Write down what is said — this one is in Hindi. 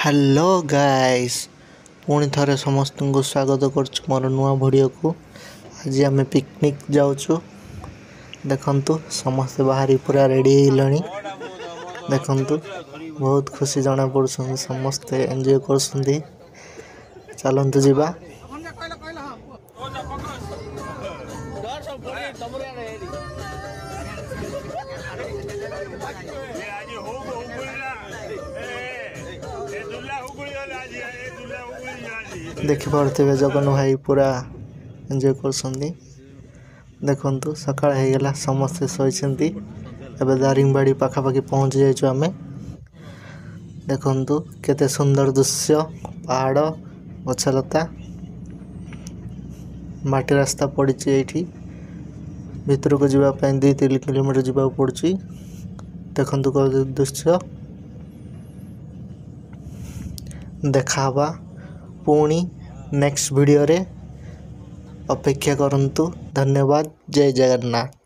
हेलो गाइस पुणी थे समस्त को स्वागत कर मोर नुआ वीडियो को। आज आम पिकनिक जाऊँ देखु समस्ते बाहरी पूरा रेडी होलनी। देखु बहुत खुशी जना पड़ुं समस्ते एंजॉय कर चलतु जीवा। देखि पारे जगन भाई पूरा एंजॉय कर देखु सकाळ होगला समस्ते शोचती। एवं दारिंगबाड़ी पाखापाखि पहुँच जाइए आम। देखु केते सुंदर दृश्य पहाड़ गछलता माटी रास्ता पड़ी ये भितर को जावाई 2-3 किलोमीटर जावाक पड़ी। देखु दृश्य देखा पुणी नेक्स्ट वीडियो रे अपेक्षा करंतु। धन्यवाद। जय जगन्नाथ।